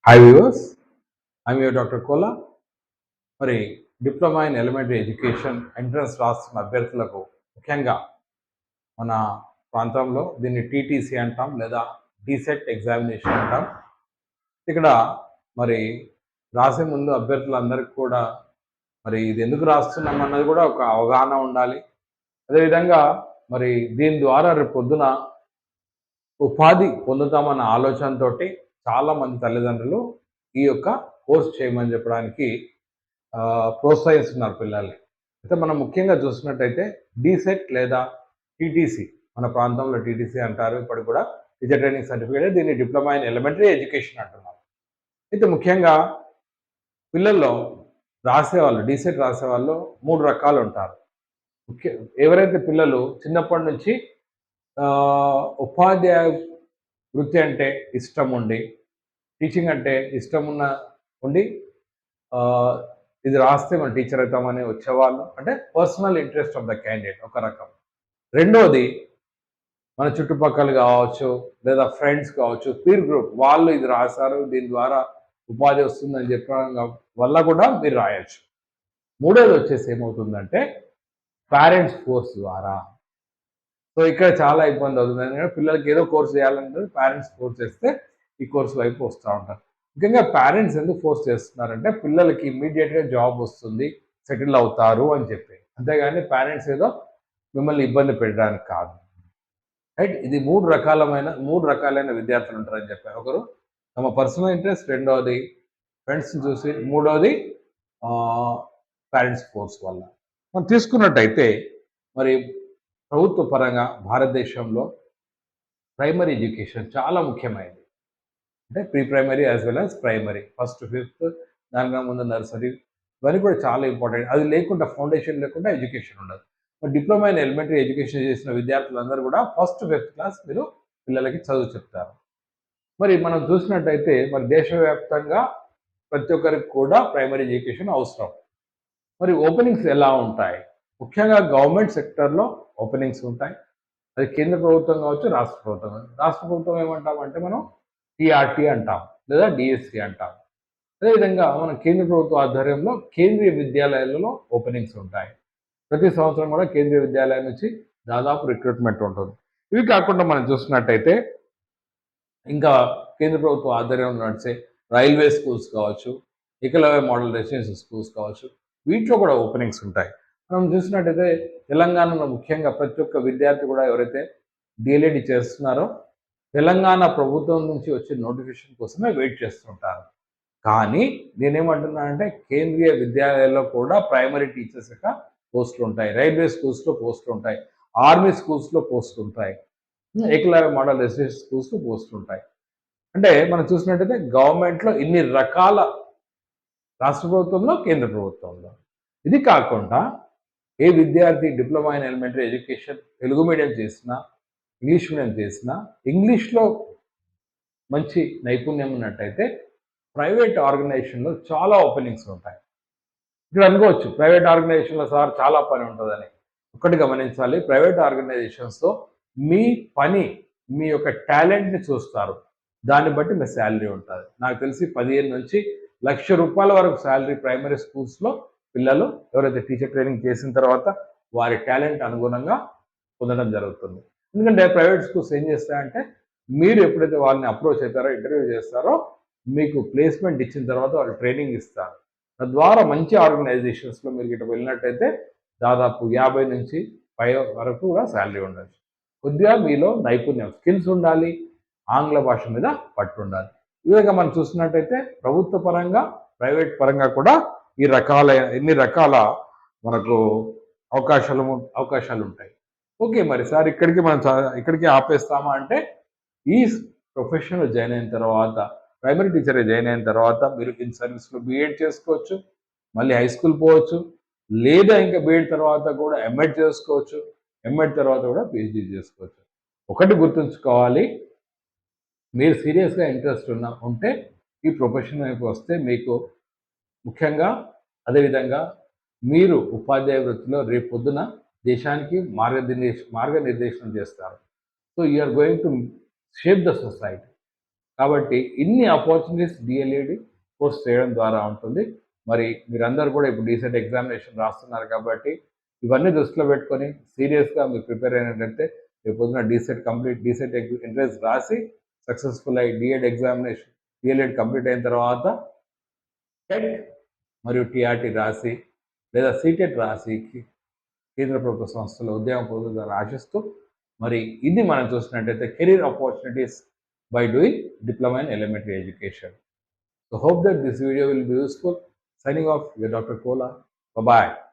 Hi viewers, I'm your doctor Kola. మరి diploma in elementary education entrance రాస్తున్న అభ్యర్థులకు ముఖ్యంగా మన ప్రాంతంలో దీన్ని టీటీసీ అంటాం, లేదా డీసెట్ ఎగ్జామినేషన్ అంటాం. ఇక్కడ మరి రాసే ముందు అభ్యర్థులందరికీ కూడా మరి ఇది ఎందుకు రాస్తున్నాం అన్నది కూడా ఒక అవగాహన ఉండాలి. అదేవిధంగా మరి దీని ద్వారా రేపు పొద్దున ఉపాధి పొందుతామన్న ఆలోచనతోటి చాలామంది తల్లిదండ్రులు ఈ యొక్క కోర్స్ చేయమని చెప్పడానికి ప్రోత్సహిస్తున్నారు పిల్లల్ని. అయితే మనం ముఖ్యంగా చూసినట్టయితే డీసెట్ లేదా టీటీసీ, మన ప్రాంతంలో టీటీసీ అంటారు, ఇప్పటికి కూడా టీచర్ ట్రైనింగ్ సర్టిఫికేట్, దీన్ని డిప్లొమా ఇన్ ఎలిమెంటరీ ఎడ్యుకేషన్ అంటున్నారు. అయితే ముఖ్యంగా పిల్లల్లో రాసేవాళ్ళు, డీసెట్ రాసేవాళ్ళు 3 రకాలు ఉంటారు. ఎవరైతే పిల్లలు చిన్నప్పటి నుంచి ఉపాధ్యాయ వృత్తి అంటే ఇష్టం ఉండి, టీచింగ్ అంటే ఇష్టం ఉండి ఇది రాస్తే మనం టీచర్ అవుతామని వచ్చేవాళ్ళు, అంటే personal interest of the candidate ఒక రకం. రెండోది మన చుట్టుపక్కల కావచ్చు, లేదా ఫ్రెండ్స్ కావచ్చు, పీర్ గ్రూప్ వాళ్ళు ఇది రాశారు, దీని ద్వారా ఉపాధి వస్తుందని చెప్పడం వల్ల కూడా మీరు రాయొచ్చు. మూడోది వచ్చేసి ఏమవుతుందంటే పేరెంట్స్ ఫోర్స్ ద్వారా. సో ఇక్కడ చాలా ఇబ్బంది అవుతుంది, ఎందుకంటే పిల్లలకి ఏదో కోర్స్ చేయాలంటే పేరెంట్స్ ఫోర్స్ చేస్తే ఈ కోర్స్ వైపు వస్తూ ఉంటారు. ముఖ్యంగా పేరెంట్స్ ఎందుకు ఫోర్స్ చేస్తున్నారంటే పిల్లలకి ఇమ్మీడియట్గా జాబ్ వస్తుంది, సెటిల్ అవుతారు అని చెప్పి, అంతేగాని పేరెంట్స్ ఏదో మిమ్మల్ని ఇబ్బంది పెట్టడానికి కాదు. రైట్, ఇది మూడు రకాలైన విద్యార్థులు ఉంటారని చెప్పారు. ఒకరు తమ పర్సనల్ ఇంట్రెస్ట్, రెండవది ఫ్రెండ్స్ని చూసి, మూడవది పేరెంట్స్ ఫోర్స్ వల్ల. మనం తీసుకున్నట్టయితే మరి ప్రభుత్వ పరంగా భారతదేశంలో ప్రైమరీ ఎడ్యుకేషన్ చాలా ముఖ్యమైనది. అంటే pre primary as well as primary, 1st to 5th, దానికన్నా ముందు నర్సరీ, ఇవన్నీ కూడా చాలా ఇంపార్టెంట్. అది లేకుండా, ఫౌండేషన్ లేకుండా ఎడ్యుకేషన్ ఉండదు. మరి డిప్లొమా ఇన్ ఎలిమెంటరీ ఎడ్యుకేషన్ చేసిన విద్యార్థులందరూ కూడా 1st to 5th క్లాస్ మీరు పిల్లలకి చదువు చెప్తారు. మరి మనం చూసినట్టయితే మరి దేశవ్యాప్తంగా ప్రతి ఒక్కరికి కూడా ప్రైమరీ ఎడ్యుకేషన్ అవసరం. మరి ఓపెనింగ్స్ ఎలా ఉంటాయి? ముఖ్యంగా గవర్నమెంట్ సెక్టర్లో ఓపెనింగ్స్ ఉంటాయి. అది కేంద్ర ప్రభుత్వం కావచ్చు, రాష్ట్ర ప్రభుత్వం. రాష్ట్ర ప్రభుత్వం ఏమంటామంటే మనం టీఆర్టీ అంటాం, లేదా డిఎస్సి అంటాం. అదేవిధంగా మన కేంద్ర ప్రభుత్వ ఆధ్వర్యంలో కేంద్రీయ విద్యాలయాలలో ఓపెనింగ్స్ ఉంటాయి. ప్రతి సంవత్సరం కూడా కేంద్రీయ విద్యాలయం నుంచి దాదాపు రిక్రూట్మెంట్ ఉంటుంది. ఇవి కాకుండా మనం చూసినట్టయితే ఇంకా కేంద్ర ప్రభుత్వ ఆధ్వర్యంలో నడిచే రైల్వే స్కూల్స్ కావచ్చు, ఏకలవ్య మోడల్ రెసిడెన్షియల్ స్కూల్స్ కావచ్చు, వీటిలో కూడా ఓపెనింగ్స్ ఉంటాయి. మనం చూసినట్టయితే తెలంగాణలో ముఖ్యంగా ప్రతి ఒక్క విద్యార్థి కూడా ఎవరైతే డిఎల్ఎడ్ చేస్తున్నారో తెలంగాణ ప్రభుత్వం నుంచి వచ్చే నోటిఫికేషన్ కోసమే వెయిట్ చేస్తుంటారు. కానీ నేనేమంటున్నానంటే కేంద్రీయ విద్యాలయాల్లో కూడా ప్రైమరీ టీచర్స్ యొక్క పోస్టులు ఉంటాయి, రైల్వే స్కూల్స్లో పోస్టులు ఉంటాయి, ఆర్మీ స్కూల్స్లో పోస్టులు ఉంటాయి, ఏకలవ్య మోడల్ రెసిడెన్షియల్ స్కూల్స్లో పోస్టులు ఉంటాయి. అంటే మనం చూసినట్టయితే గవర్నమెంట్లో ఇన్ని రకాల, రాష్ట్ర ప్రభుత్వంలో, కేంద్ర ప్రభుత్వంలో. ఇది కాకుండా ఏ విద్యార్థి diploma in elementary education Telugu medium చేసినా, ఇంగ్లీష్ మీడియం చేసినా, ఇంగ్లీష్లో మంచి నైపుణ్యం ఉన్నట్టయితే ప్రైవేట్ ఆర్గనైజేషన్లో చాలా ఓపెనింగ్స్ ఉంటాయి. ఇక్కడ అనుకోవచ్చు ప్రైవేట్ ఆర్గనైజేషన్లో సార్ చాలా పని ఉంటుందని. ఒకటి గమనించాలి, ప్రైవేట్ ఆర్గనైజేషన్స్తో మీ పని, మీ యొక్క టాలెంట్ని చూస్తారు, దాన్ని బట్టి మీ శాలరీ ఉంటుంది. నాకు తెలిసి 15 నుంచి ₹1,00,000 వరకు శాలరీ ప్రైమరీ స్కూల్స్లో పిల్లలు ఎవరైతే టీచర్ ట్రైనింగ్ చేసిన తర్వాత వారి టాలెంట్ అనుగుణంగా పొందడం జరుగుతుంది. ఎందుకంటే ప్రైవేట్ స్కూల్స్ ఏం చేస్తాయంటే మీరు ఎప్పుడైతే వాళ్ళని అప్రోచ్ అవుతారో, ఇంటర్వ్యూ చేస్తారో, మీకు ప్లేస్మెంట్ ఇచ్చిన తర్వాత వాళ్ళు ట్రైనింగ్ ఇస్తారు. తద్వారా మంచి ఆర్గనైజేషన్స్లో మీరు ఇటు వెళ్ళినట్టయితే దాదాపు 50 నుంచి 5 వరకు కూడా శాలరీ ఉండొచ్చు. కొద్దిగా మీలో నైపుణ్యం, స్కిల్స్ ఉండాలి, ఆంగ్ల భాష మీద పట్టు ఉండాలి. ఈ విధంగా మనం చూసినట్టయితే ప్రభుత్వ పరంగా, ప్రైవేట్ పరంగా కూడా ఎన్ని రకాల మనకు అవకాశాలు ఉంటాయి. ఓకే, మరి సార్ ఇక్కడికి ఆపేస్తామా అంటే ఈ ప్రొఫెషన్లో జాయిన్ అయిన తర్వాత, ప్రైమరీ టీచర్ జాయిన్ అయిన తర్వాత మీరు ఇన్ సర్వీస్లో బీఎడ్ చేసుకోవచ్చు, మళ్ళీ హై స్కూల్ పోవచ్చు, లేదా ఇంకా బీఎడ్ తర్వాత కూడా ఎంఎడ్ చేసుకోవచ్చు, ఎంఎడ్ తర్వాత కూడా పిహెచ్డి చేసుకోవచ్చు. ఒకటి గుర్తుంచుకోవాలి, మీరు సీరియస్గా ఇంట్రెస్ట్ ఉంటే ఈ ప్రొఫెషన్ వైపు వస్తే మీకు ముఖ్యంగా, అదేవిధంగా మీరు ఉపాధ్యాయ వృత్తిలో రేపు పొద్దున దేశానికి మార్గనిర్దేశనం చేస్తారు. So you are going to shape the society. కాబట్టి ఇన్ని ఆపర్చునిటీస్ డిఎల్ఈడి కోర్స్ చేయడం ద్వారా ఉంటుంది. మరి మీరందరూ కూడా ఇప్పుడు డీసెట్ ఎగ్జామినేషన్ రాస్తున్నారు కాబట్టి ఇవన్నీ దృష్టిలో పెట్టుకొని సీరియస్గా మీరు ప్రిపేర్ అయినట్లయితే రేపు పొద్దున డీసెట్ ఎంట్రన్స్ రాసి సక్సెస్ఫుల్ అయ్యి డిఎల్ఎడ్ కంప్లీట్ అయిన తర్వాత టెట్ మరియు టీఆర్టీ రాసి లేదా సీటెట్ రాసి కేంద్ర ప్రభుత్వ సంస్థలో ఉద్యోగం పొందుతుందని ఆశిస్తూ మరి ఇది మనం చూసినట్టయితే career opportunities by doing diploma in elementary education. So hope that this video will be useful. Signing off, your Dr. Kola. Bye-bye.